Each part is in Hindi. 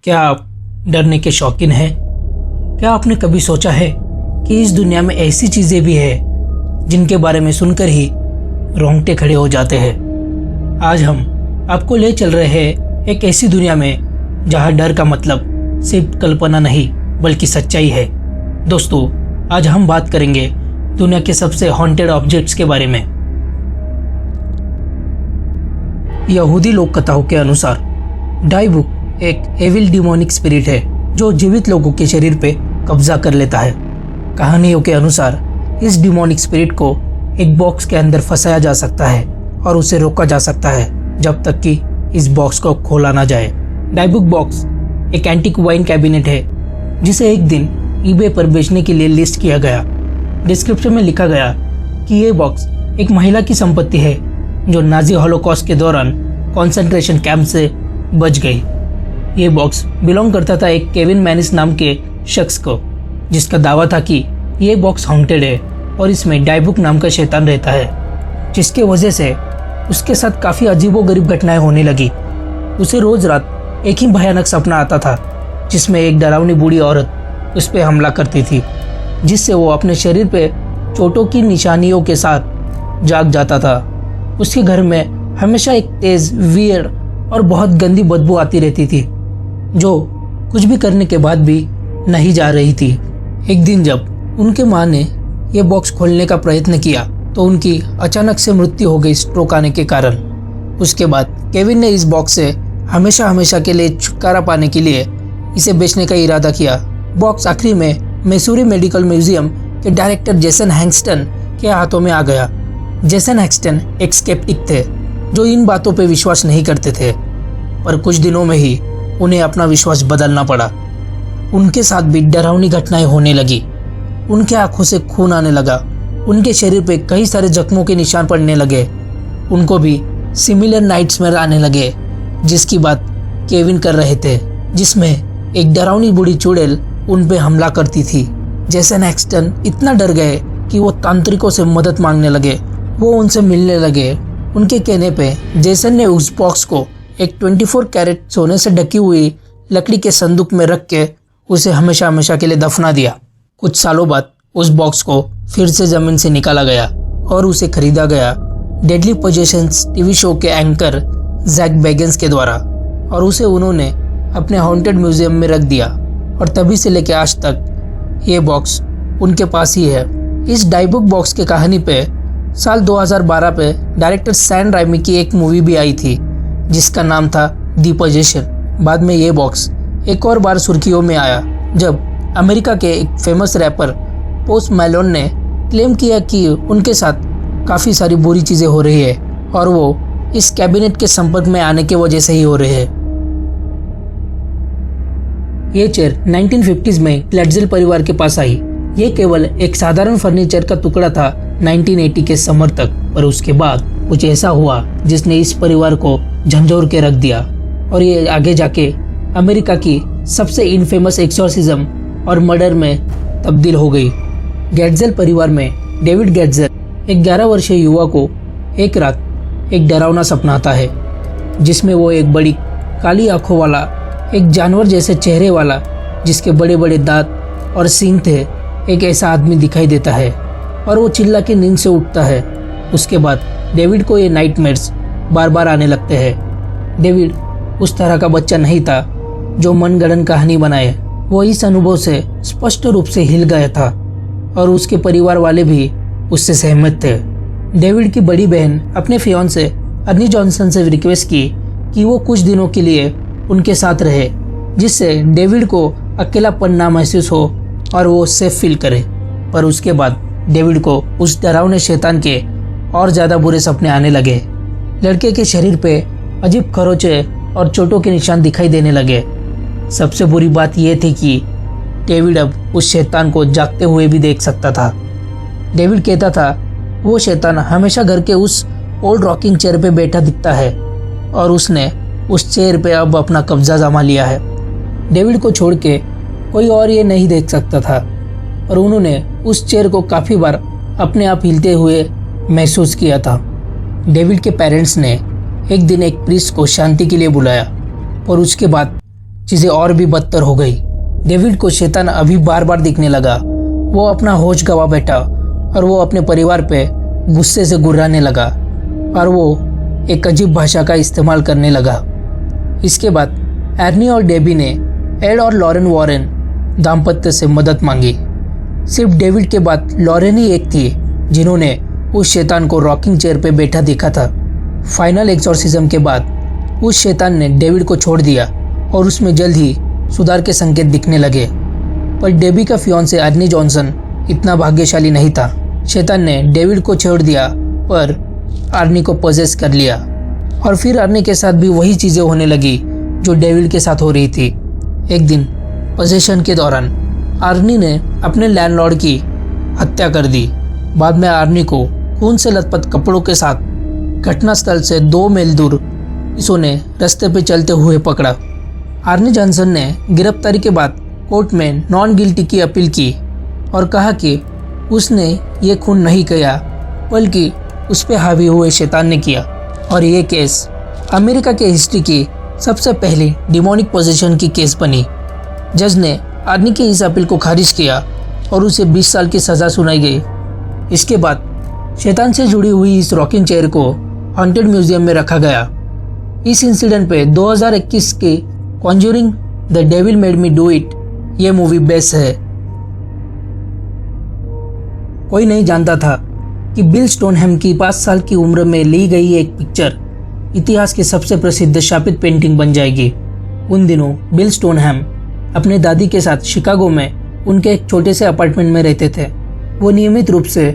क्या आप डरने के शौकीन हैं? क्या आपने कभी सोचा है कि इस दुनिया में ऐसी चीज़ें भी हैं जिनके बारे में सुनकर ही रोंगटे खड़े हो जाते हैं? आज हम आपको ले चल रहे हैं एक ऐसी दुनिया में जहां डर का मतलब सिर्फ कल्पना नहीं बल्कि सच्चाई है। दोस्तों, आज हम बात करेंगे दुनिया के सबसे हॉन्टेड ऑब्जेक्ट्स के बारे में। यहूदी लोक कथाओं के अनुसार डायबुक एक एविल डिमोनिक स्पिरिट है जो जीवित लोगों के शरीर पे कब्जा कर लेता है। कहानियों के अनुसार इस डिमोनिक स्पिरिट को एक बॉक्स के अंदर फंसाया जा सकता है और उसे रोका जा सकता है जब तक कि इस बॉक्स को खोला ना जाए। डायबुक बॉक्स एक एंटीक वाइन कैबिनेट है जिसे एक दिन ईबे पर बेचने के लिए लिस्ट किया गया। डिस्क्रिप्शन में लिखा गया कि ये बॉक्स एक महिला की संपत्ति है जो नाजी हॉलोकॉस्ट के दौरान कॉन्सेंट्रेशन कैंप से बच गई। ये बॉक्स बिलोंग करता था एक केविन मैनिस नाम के शख्स को, जिसका दावा था कि ये बॉक्स हॉन्टेड है और इसमें डायबुक नाम का शैतान रहता है, जिसके वजह से उसके साथ काफ़ी अजीबोगरीब घटनाएं होने लगी। उसे रोज रात एक ही भयानक सपना आता था जिसमें एक डरावनी बूढ़ी औरत उस पर हमला करती थी, जिससे वो अपने शरीर पे चोटों की निशानियों के साथ जाग जाता था। उसके घर में हमेशा एक तेज, वियर्ड और बहुत गंदी बदबू आती रहती थी जो कुछ भी करने के बाद भी नहीं जा रही थी। एक दिन जब उनके माँ ने यह बॉक्स खोलने का प्रयत्न किया तो उनकी अचानक से मृत्यु हो गई स्ट्रोक आने के कारण। उसके बाद केविन ने इस बॉक्स से हमेशा हमेशा के लिए छुटकारा पाने के लिए इसे बेचने का इरादा किया। बॉक्स आखिरी में मैसूरी मेडिकल म्यूजियम के डायरेक्टर जेसन हैंगस्टन के हाथों में आ गया। जेसन हैंगस्टन एक स्केप्टिक थे जो इन बातों पे विश्वास नहीं करते थे, पर कुछ दिनों में ही उन्हें अपना विश्वास बदलना पड़ा। उनके साथ भी डरावनी घटनाएं होने लगी। उनके आंखों से खून आने लगा, उनके शरीर पे कई सारे जख्मों के निशान पड़ने लगे। उनको भी सिमिलर नाइट्समेयर आने लगे जिसकी बात केविन कर रहे थे, जिसमें एक डरावनी बूढ़ी चुड़ैल उन पे हमला करती थी। जेसन हैंगस्टन इतना डर गए कि वो तांत्रिकों से मदद मांगने लगे। वो उनसे मिलने लगे। उनके कहने पे जेसन ने उस बॉक्स को एक 24 कैरेट सोने से ढकी हुई लकड़ी के संदूक में रख के उसे हमेशा हमेशा के लिए दफना दिया। कुछ सालों बाद उस बॉक्स को फिर से जमीन से निकाला गया और उसे खरीदा गया डेडली पोजेशंस टीवी शो के एंकर जैक बेगन्स के द्वारा, और उसे उन्होंने अपने हॉन्टेड म्यूजियम में रख दिया। और तभी से लेकर आज तक ये बॉक्स उनके पास ही है। इस डायबुक बॉक्स की कहानी पे साल 2012 पे डायरेक्टर सैम राइमी की एक मूवी भी आई थी जिसका नाम था दी पोजेशन। बाद में ये बॉक्स एक और बार सुर्खियों में आया जब अमेरिका के एक फेमस रैपर पोस्ट मैलोन ने क्लेम किया कि उनके साथ काफ़ी सारी बुरी चीज़ें हो रही है और वो इस कैबिनेट के संपर्क में आने की वजह से ही हो रहे हैं। ये चेयर 1950s में क्लेटजेल परिवार के पास आई। ये केवल एक साधारण फर्नीचर का टुकड़ा था 1980 के समर तक, पर उसके बाद कुछ ऐसा हुआ जिसने इस परिवार को झंझोर के रख दिया और ये आगे जाके अमेरिका की सबसे इनफेमस एक्सॉर्सिज्म और मर्डर में तब्दील हो गई। गेट्जेल परिवार में डेविड गेट्जेल एक 11 वर्षीय युवा को एक रात एक डरावना सपना आता है जिसमें वो एक बड़ी काली आंखों वाला, एक जानवर जैसे चेहरे वाला, जिसके बड़े बड़े दांत और सींग थे, एक ऐसा आदमी दिखाई देता है और वो चिल्ला के नींद से उठता है। उसके बाद डेविड को ये नाइटमेयर्स बार बार आने लगते हैं। डेविड उस तरह का बच्चा नहीं था जो मनगढ़ंत कहानी बनाए। वो इस अनुभव से स्पष्ट रूप से हिल गया था और उसके परिवार वाले भी उससे सहमत थे। डेविड की बड़ी बहन अपने फियांसे अर्नी जॉनसन से रिक्वेस्ट की कि वो कुछ दिनों के लिए उनके साथ रहे, जिससे डेविड को अकेलापन ना महसूस हो और वो सेफ फील करे। पर उसके बाद डेविड को उस डरावने शैतान के और ज़्यादा बुरे सपने आने लगे। लड़के के शरीर पे अजीब खरोंचे और चोटों के निशान दिखाई देने लगे। सबसे बुरी बात यह थी कि डेविड अब उस शैतान को जागते हुए भी देख सकता था। डेविड कहता था वो शैतान हमेशा घर के उस ओल्ड रॉकिंग चेयर पे बैठा दिखता है और उसने उस चेयर पे अब अपना कब्जा जमा लिया है। डेविड को छोड़ के कोई और ये नहीं देख सकता था और उन्होंने उस चेयर को काफ़ी बार अपने आप हिलते हुए महसूस किया था। डेविड के पेरेंट्स ने एक दिन एक प्रीस्ट को शांति के लिए बुलाया और उसके बाद चीजें और भी बदतर हो गई। डेविड को शैतान अभी बार बार दिखने लगा। वो अपना होश गवा बैठा और वो अपने परिवार पे गुस्से से गुर्राने लगा और वो एक अजीब भाषा का इस्तेमाल करने लगा। इसके बाद एर्नी और डेबी ने एड और लॉरेन वॉरेन दाम्पत्य से मदद मांगी। सिर्फ डेविड के बाद लॉरेन ही एक थी जिन्होंने उस शैतान को रॉकिंग चेयर पे बैठा देखा था। फाइनल एक्सॉर्सिज्म के बाद उस शैतान ने डेविड को छोड़ दिया और उसमें जल्द ही सुधार के संकेत दिखने लगे। पर डेबी का फियांसे एर्नी जॉनसन इतना भाग्यशाली नहीं था। शैतान ने डेविड को छोड़ दिया पर आर्नी को पजेस कर लिया और फिर आर्नी के साथ भी वही चीजें होने लगी जो डेविड के साथ हो रही थी। एक दिन पोजेशन के दौरान आर्नी ने अपने लैंडलॉर्ड की हत्या कर दी। बाद में आर्नी को खून से लथपथ कपड़ों के साथ घटनास्थल से 2 मील दूर पुलिसों ने रास्ते पे चलते हुए पकड़ा। आर्नी जॉनसन ने गिरफ्तारी के बाद कोर्ट में नॉन गिल्टी की अपील की और कहा कि उसने ये खून नहीं किया बल्कि उस पर हावी हुए शैतान ने किया। और ये केस अमेरिका के हिस्ट्री की सबसे पहली डिमोनिक पोजेशन की केस बनी। जज ने आर्नी की इस अपील को खारिज किया और उसे 20 साल की सजा सुनाई गई। इसके बाद शैतान से जुड़ी हुई इस रॉकिंग चेयर को हॉन्टेड म्यूजियम में रखा गया। इस इंसिडेंट पे 2021 के conjuring the devil made me do it ये मूवी बेस्ट है। कोई नहीं जानता था कि बिल स्टोनहैम की 5 साल की उम्र में ली गई एक पिक्चर इतिहास की सबसे प्रसिद्ध शापित पेंटिंग बन जाएगी। उन दिनों बिल स्टोनहैम अपने दादी के साथ शिकागो में उनके एक छोटे से अपार्टमेंट में रहते थे। वो नियमित रूप से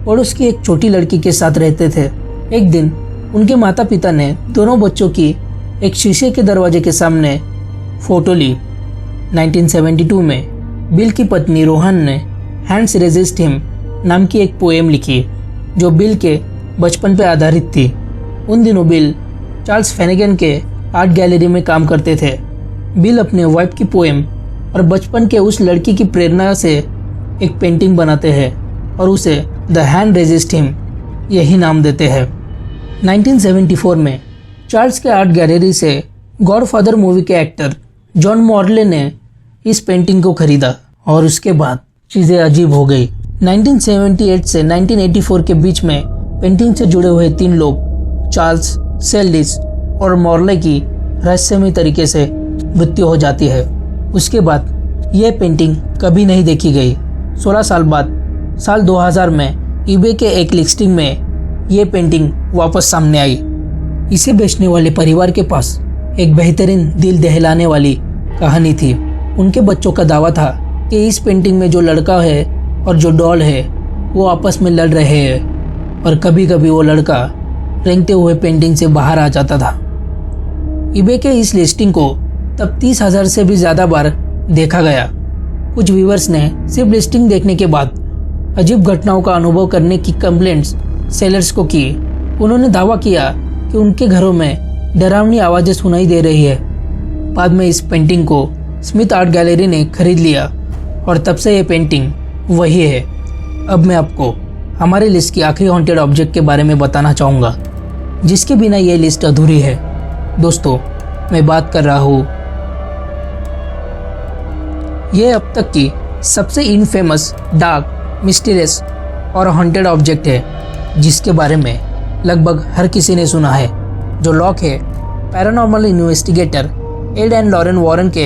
पड़ोस की एक छोटी लड़की के साथ रहते थे। एक दिन उनके माता पिता ने दोनों बच्चों की एक शीशे के दरवाजे के सामने फोटो ली। 1972 में बिल की पत्नी रोहन ने हैंड्स रेजिस्ट हिम नाम की एक पोएम लिखी जो बिल के बचपन पर आधारित थी। उन दिनों बिल चार्ल्स फेनेगन के आर्ट गैलरी में काम करते थे। बिल अपने वाइफ की पोएम और बचपन के उस लड़की की प्रेरणा से एक पेंटिंग बनाते हैं और उसे द हैंड रेजिस्ट हिम यही नाम देते हैं। 1974 में चार्ल्स के आर्ट गैलरी से गॉडफादर मूवी के एक्टर जॉन मॉर्ले ने इस पेंटिंग को खरीदा और उसके बाद चीजें अजीब हो गई। 1978 से 1984 के बीच में पेंटिंग से जुड़े हुए 3 लोग चार्ल्स, सेल्डिस और मॉर्ले की रहस्यमय तरीके से मृत्यु हो जाती है। उसके बाद यह पेंटिंग कभी नहीं देखी गई। 16 साल बाद साल 2000 में ईबे के एक लिस्टिंग में ये पेंटिंग वापस सामने आई। इसे बेचने वाले परिवार के पास एक बेहतरीन दिल दहलाने वाली कहानी थी। उनके बच्चों का दावा था कि इस पेंटिंग में जो लड़का है और जो डॉल है वो आपस में लड़ रहे हैं और कभी कभी वो लड़का रेंगते हुए पेंटिंग से बाहर आ जाता था। ईबे के इस लिस्टिंग को तब 30,000 से भी ज़्यादा बार देखा गया। कुछ व्यूअर्स ने सिर्फ लिस्टिंग देखने के बाद अजीब घटनाओं का अनुभव करने की कंप्लेंट्स सेलर्स को की। उन्होंने दावा किया कि उनके घरों में डरावनी आवाज़ें सुनाई दे रही है। बाद में इस पेंटिंग को स्मिथ आर्ट गैलरी ने खरीद लिया और तब से ये पेंटिंग वही है। अब मैं आपको हमारी लिस्ट की आखिरी हॉन्टेड ऑब्जेक्ट के बारे में बताना चाहूँगा जिसके बिना ये लिस्ट अधूरी है। दोस्तों, मैं बात कर रहा हूँ ये अब तक की सबसे इनफेमस, डार्क, मिस्टीरियस और हॉन्टेड ऑब्जेक्ट है जिसके बारे में लगभग हर किसी ने सुना है, जो लॉक है paranormal investigator Ed and Lorraine Warren के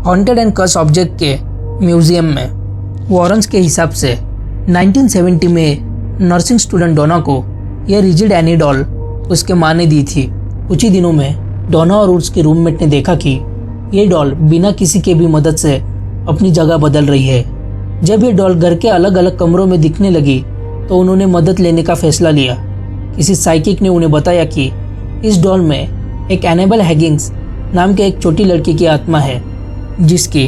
हॉन्टेड एंड कर्स ऑब्जेक्ट के म्यूजियम में। वॉरेन्स के हिसाब से 1970 में नर्सिंग स्टूडेंट डोना को यह रिजिड एनी डॉल उसके माँ ने दी थी। कुछ ही दिनों में डोना और उसके रूममेट ने देखा कि ये डॉल बिना किसी के भी मदद से अपनी जगह बदल रही है। जब ये डॉल घर के अलग अलग कमरों में दिखने लगी तो उन्होंने मदद लेने का फैसला लिया। किसी साइकिक ने उन्हें बताया कि इस डॉल में एक एनेबल हैगिंग्स नाम के एक छोटी लड़की की आत्मा है जिसकी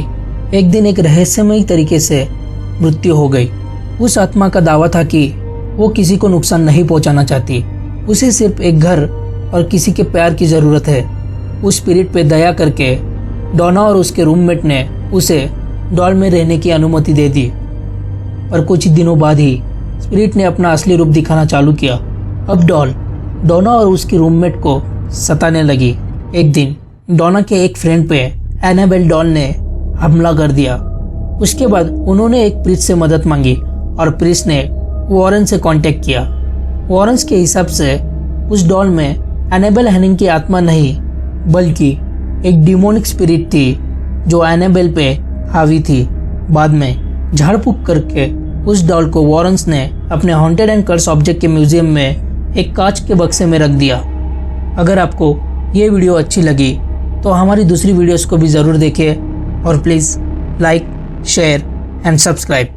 एक दिन एक रहस्यमयी तरीके से मृत्यु हो गई। उस आत्मा का दावा था कि वो किसी को नुकसान नहीं पहुंचाना चाहती, उसे सिर्फ एक घर और किसी के प्यार की ज़रूरत है। उस स्पिरिट पे दया करके डोना और उसके रूममेट ने उसे डॉल में रहने की अनुमति दे दी। पर कुछ ही दिनों बाद ही स्पिरिट ने अपना असली रूप दिखाना चालू किया। अब डॉल डोना और उसकी रूममेट को सताने लगी। एक दिन डोना के एक फ्रेंड पे एनाबेल डॉल ने हमला कर दिया। उसके बाद उन्होंने एक प्रीस्ट से मदद मांगी और प्रीस्ट ने वॉरेन से कांटेक्ट किया। वॉरेन के हिसाब से उस डॉल में एनाबेल हेनिंग की आत्मा नहीं बल्कि एक डिमोनिक स्पिरिट थी जो एनाबेल पे हावी थी। बाद में झाड़ फूक करके उस डॉल को वॉरेन्स ने अपने हॉन्टेड एंड कर्स ऑब्जेक्ट के म्यूजियम में एक कांच के बक्से में रख दिया। अगर आपको ये वीडियो अच्छी लगी तो हमारी दूसरी वीडियोस को भी ज़रूर देखिए और please like, share and subscribe.